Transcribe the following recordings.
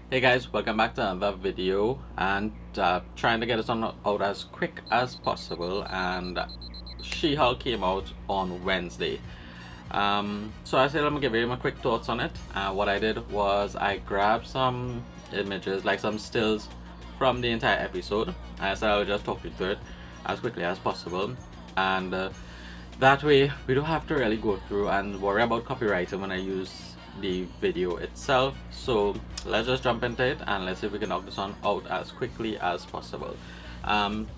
Hey guys, welcome back to another video, and trying to get this out as quick as possible. And She-Hulk came out on Wednesday. So I said let me give you my quick thoughts on it. What I did was I grabbed some images, like some stills from the entire episode. I said I'll just talk you through it as quickly as possible, and that way we don't have to really go through and worry about copywriting when I use the video itself. So let's just jump into it and let's see if we can knock this one out as quickly as possible.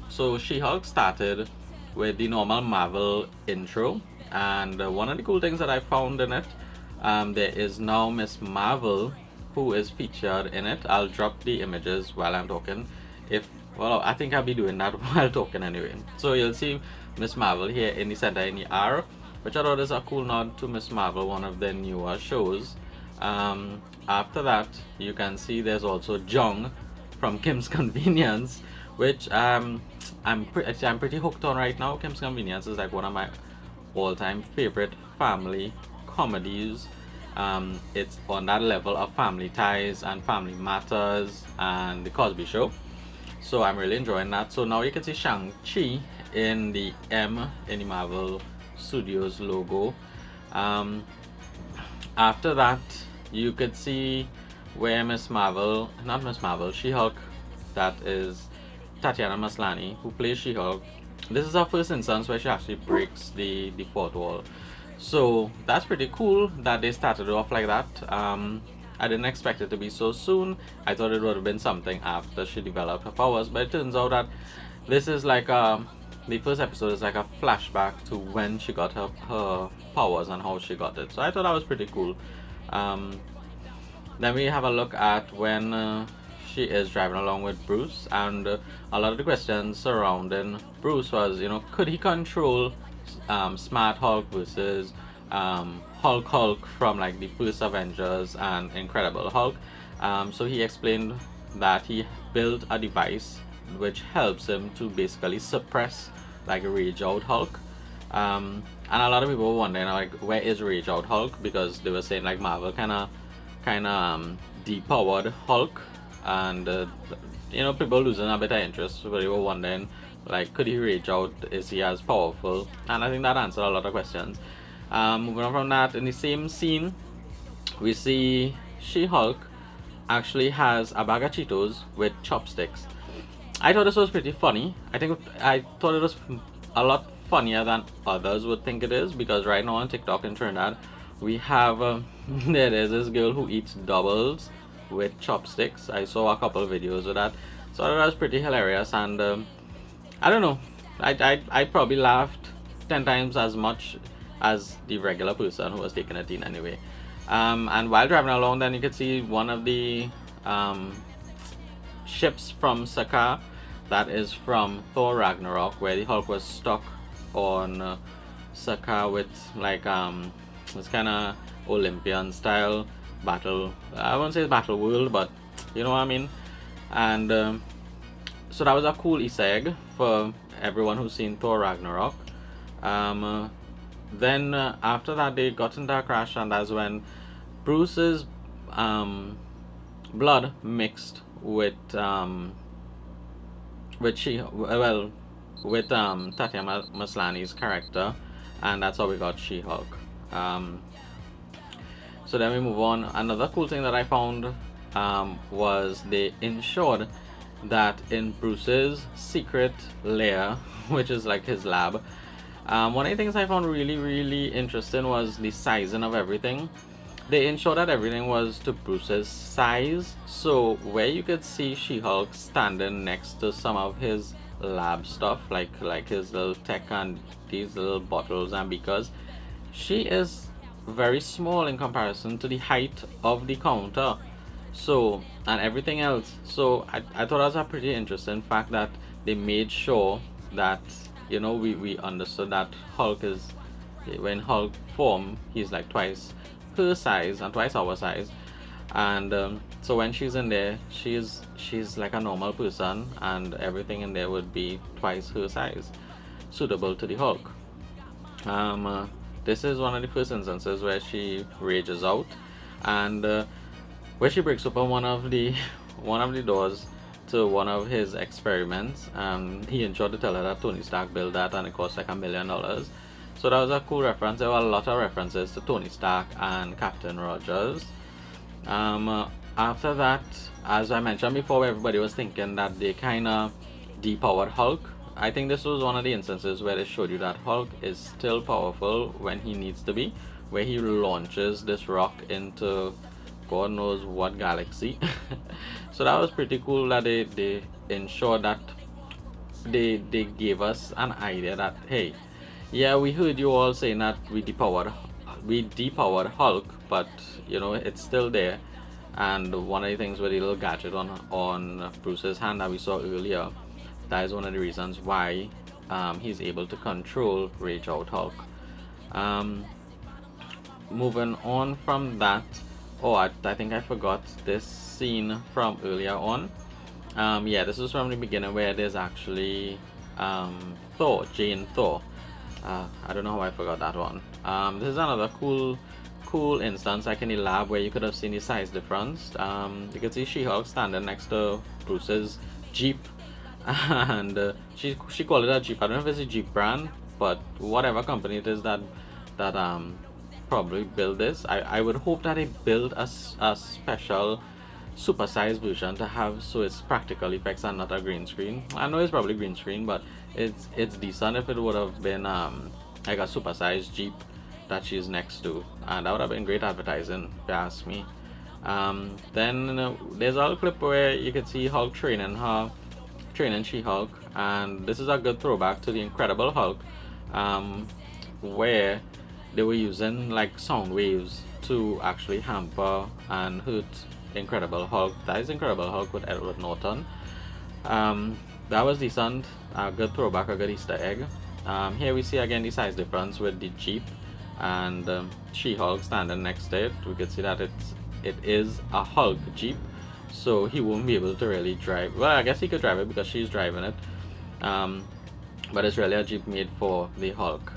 So She-Hulk started with the normal Marvel intro, and one of the cool things that I found in it, there is now Miss Marvel who is featured in it. I'll drop the images while I'm talking. I think I'll be doing that while talking anyway. So you'll see Miss Marvel here in the center in the R, which I thought is a cool nod to Miss Marvel, one of their newer shows. After that, you can see there's also Jung from Kim's Convenience, which I'm pretty hooked on right now. Kim's Convenience is like one of my all-time favorite family comedies. It's on that level of Family Ties and Family Matters and The Cosby Show. So I'm really enjoying that. So now you can see Shang-Chi in the M in the Marvel Studios logo. After that, you could see where She-Hulk, that is Tatiana Maslany, who plays She-Hulk. This is her first instance where she actually breaks the fourth wall. So that's pretty cool that they started off like that. I didn't expect it to be so soon. I thought it would have been something after she developed her powers, but it turns out that this is like the first episode is like a flashback to when she got her powers and how she got it. So I thought that was pretty cool. Then we have a look at when she is driving along with Bruce, and a lot of the questions surrounding Bruce was, could he control Smart Hulk versus Hulk from like the first Avengers and Incredible Hulk. So he explained that he built a device which helps him to basically suppress like Rage Out Hulk. And a lot of people were wondering like, where is Rage Out Hulk, because they were saying like Marvel kind of depowered Hulk, and people losing a bit of interest. So they were wondering like, could he rage out? Is he as powerful? And I think that answered a lot of questions. Moving on from that, in the same scene, we see She-Hulk actually has a bag of Cheetos with chopsticks. I thought this was pretty funny. I thought it was a lot funnier than others would think it is, because right now on TikTok in Trinidad, we have there's this girl who eats doubles with chopsticks. I saw a couple of videos of that, so that was pretty hilarious. And I don't know, I probably laughed 10 times as much as the regular person who was taking a teen anyway. And while driving along, then you could see one of the ships from Sakaar, that is from Thor Ragnarok, where the Hulk was stuck on Sakaar with like this kind of Olympian style battle. I won't say it's battle world, but you know what I mean. And so that was a cool Easter egg for everyone who's seen Thor Ragnarok. Then after that, they got into a crash, and that's when Bruce's blood mixed with Tatiana Maslany's character, and that's how we got She-Hulk. So then we move on. Another cool thing that I found was they ensured that in Bruce's secret lair, which is like his lab, one of the things I found really interesting was the sizing of everything. They ensured that everything was to Bruce's size, so where you could see She-Hulk standing next to some of his lab stuff, like his little tech and these little bottles and beakers, she is very small in comparison to the height of the counter, so, and everything else. So I thought that was a pretty interesting fact, that they made sure that we understood that Hulk is, when Hulk form, he's like twice her size and twice our size. And so when she's in there, she's like a normal person, and everything in there would be twice her size, suitable to the Hulk. This is one of the first instances where she rages out, and where she breaks open one of the doors to one of his experiments. He ensured to tell her that Tony Stark built that and it cost like $1 million. So that was a cool reference. There were a lot of references to Tony Stark and Captain Rogers. After that, as I mentioned before, everybody was thinking that they kind of depowered Hulk. I think this was one of the instances where they showed you that Hulk is still powerful when he needs to be, where he launches this rock into God knows what galaxy. So that was pretty cool that they ensured that they gave us an idea that, hey, yeah, we heard you all saying that we depowered Hulk, but you know, it's still there. And one of the things with the little gadget on Bruce's hand that we saw earlier, that is one of the reasons why he's able to control Rage Out Hulk. Moving on from that, I think I forgot this scene from earlier on. Yeah, this is from the beginning where there's actually Jane Thor. I don't know how I forgot that one. This is another cool instance like in the lab where you could have seen the size difference. You could see She-Hulk standing next to Bruce's Jeep, and she called it a Jeep. I don't know if it's a Jeep brand, but whatever company it is that probably build this, I would hope that they build a special supersized version to have, so it's practical effects and not a green screen. I know it's probably green screen, but it's decent if it would have been like a supersized Jeep that she's next to, and that would have been great advertising if you ask me. Then there's a little clip where you can see Hulk training She-Hulk, and this is a good throwback to the Incredible Hulk, where they were using like sound waves to actually hamper and hurt Incredible Hulk. That is Incredible Hulk with Edward Norton. That was decent, a good throwback, a good Easter egg. Here we see again the size difference with the Jeep and She-Hulk standing next to it. We can see that it is a Hulk Jeep, so he won't be able to really drive. Well, I guess he could drive it because she's driving it, but it's really a Jeep made for the Hulk.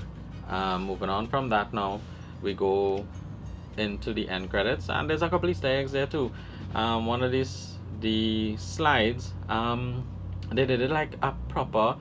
Moving on from that, now we go into the end credits, and there's a couple Easter eggs there too. One of the slides, they did it like a proper,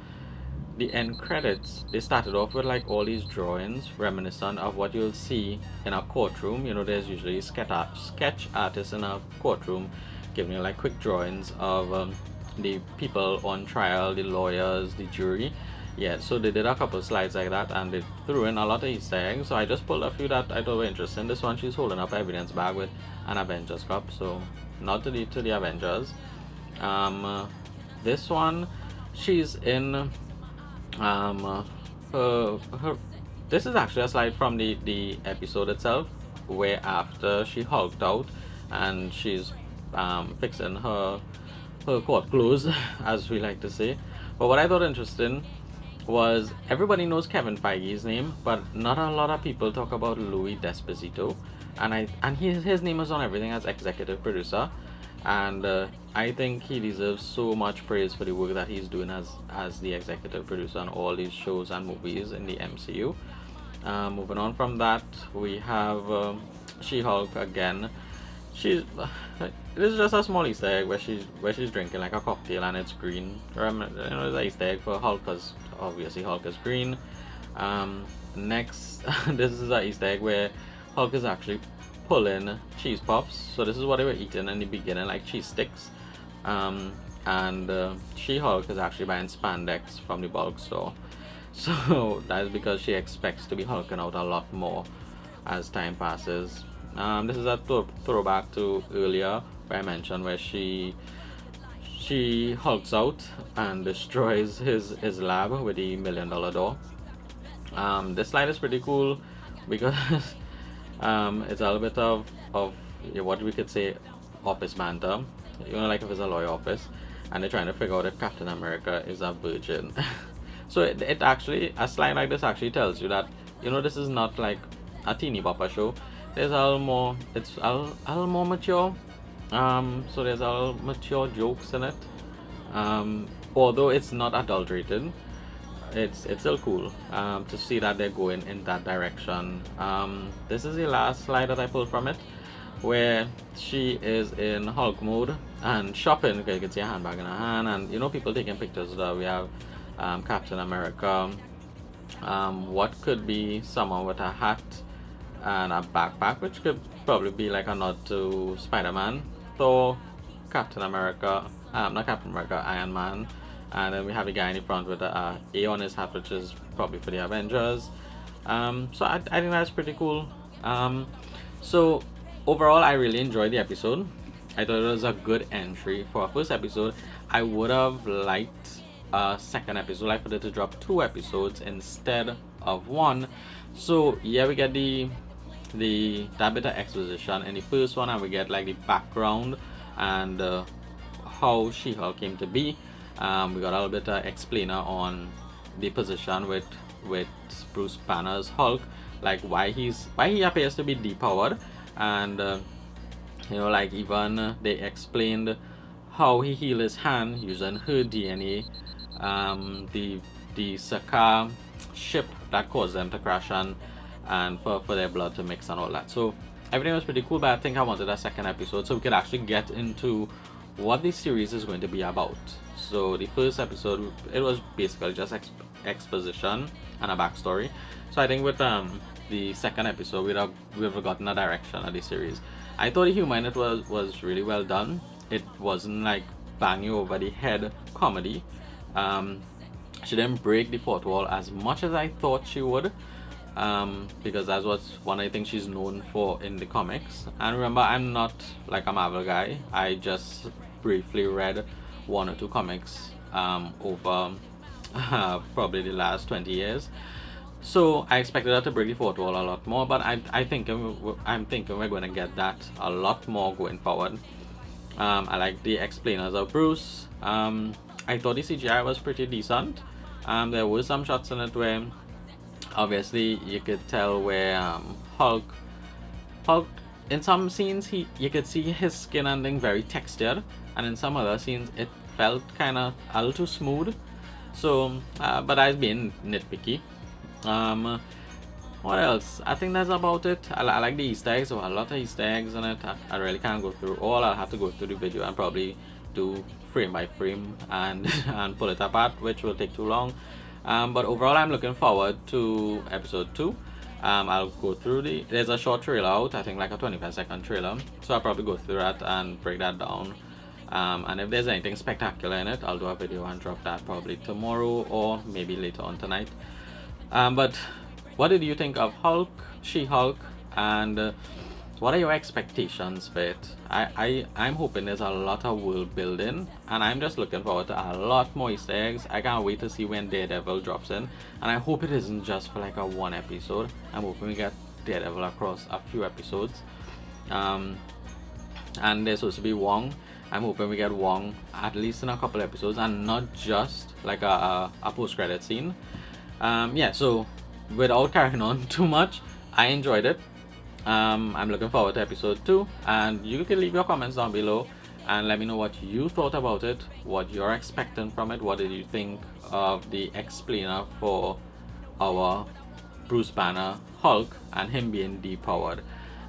the end credits, they started off with like all these drawings reminiscent of what you'll see in a courtroom. You know, there's usually sketch artists in a courtroom giving you like quick drawings of the people on trial, the lawyers, the jury. Yeah, so they did a couple slides like that, and they threw in a lot of Easter eggs. So I just pulled a few that I thought were interesting. This one, she's holding up an evidence bag with an Avengers cup, so not to the Avengers. This one, she's in this is actually a slide from the episode itself, where after she hulked out and she's fixing her court clothes, as we like to say. But what I thought interesting was, everybody knows Kevin Feige's name, but not a lot of people talk about Louis D'Esposito, and his name is on everything as executive producer, and I think he deserves so much praise for the work that he's doing as the executive producer on all these shows and movies in the MCU. Moving on from that, we have She-Hulk again. This is just a small Easter egg where she's drinking like a cocktail and it's green. You know, it's an Easter egg for Hulk because obviously Hulk is green. Next, this is an Easter egg where Hulk is actually pulling cheese puffs. So this is what they were eating in the beginning, like cheese sticks. And She-Hulk is actually buying spandex from the bulk store. So that is because she expects to be hulking out a lot more as time passes. This is a throwback to earlier where I mentioned where she hulks out and destroys his lab with the $1 million door. This slide is pretty cool because it's a little bit of what we could say office banter, you know, like if it's a lawyer office and they're trying to figure out if Captain America is a virgin. So it actually, a slide like this actually tells you that, you know, this is not like a teeny bopper show. There's a little more, it's a little more mature. So there's a little mature jokes in it. Although it's not adulterated, it's still cool to see that they're going in that direction. This is the last slide that I pulled from it. where she is in Hulk mode and shopping. Okay, you can see a handbag in her hand, and you know, people taking pictures of that. We have Captain America, what could be someone with a hat and a backpack, which could probably be like a nod to Spider-Man, Thor, Captain America, not Captain America, Iron Man, and then we have a guy in the front with a A on his hat, which is probably for the Avengers. So I think that's pretty cool. So overall, I really enjoyed the episode. I thought it was a good entry for a first episode. I would have liked a second episode, like for it to drop 2 episodes instead of 1. So yeah, we get that bit of exposition in the first one, and we get like the background and how She-Hulk came to be. We got a little bit of explainer on the position with Bruce Banner's Hulk, like why he appears to be depowered, and you know, like even they explained how he healed his hand using her DNA. The Saka ship that caused them to crash, and for their blood to mix and all that. So everything was pretty cool, but I think I wanted a second episode so we could actually get into what this series is going to be about. So the first episode, it was basically just exposition and a backstory. So I think with the second episode, we'd have gotten a direction of the series. I thought the humor in it was really well done. It wasn't like bang you over the head comedy. She didn't break the fourth wall as much as I thought she would, because that's what's one of the things she's known for in the comics. And remember, I'm not like a Marvel guy. I just briefly read 1 or 2 comics over probably the last 20 years. So I expected her to break the fourth wall a lot more, but I'm thinking we're going to get that a lot more going forward. I like the explainers of Bruce. I thought the CGI was pretty decent. There were some shots in it where obviously you could tell where Hulk in some scenes you could see his skin and thing very textured, and in some other scenes it felt kind of a little too smooth. So but I was being nitpicky. What else? I think that's about it. I like the Easter eggs. So a lot of Easter eggs in it. I really can't go through all. I'll have to go through the video and probably do frame by frame and pull it apart, which will take too long. But overall, I'm looking forward to episode 2. I'll go through there's a short trailer out, I think like a 25-second trailer, so I'll probably go through that and break that down. And if there's anything spectacular in it, I'll do a video and drop that probably tomorrow or maybe later on tonight. But what did you think of Hulk, She-Hulk, and what are your expectations for it? I'm hoping there's a lot of world building, and I'm just looking forward to a lot more Easter eggs. I can't wait to see when Daredevil drops in, and I hope it isn't just for like a 1 episode. I'm hoping we get Daredevil across a few episodes. And there's supposed to be Wong. I'm hoping we get Wong at least in a couple episodes, and not just like a post-credit scene. Yeah, so without carrying on too much, I enjoyed it. I'm looking forward to episode 2, and you can leave your comments down below and let me know what you thought about it, what you're expecting from it. What did you think of the explainer for our Bruce Banner Hulk and him being depowered?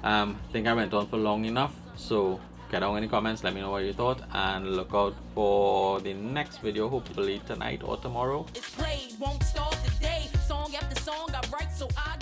I think I went on for long enough, so get down in the comments, let me know what you thought, and look out for the next video, hopefully tonight or tomorrow. It's played, won't start the day. Song after song I write, so I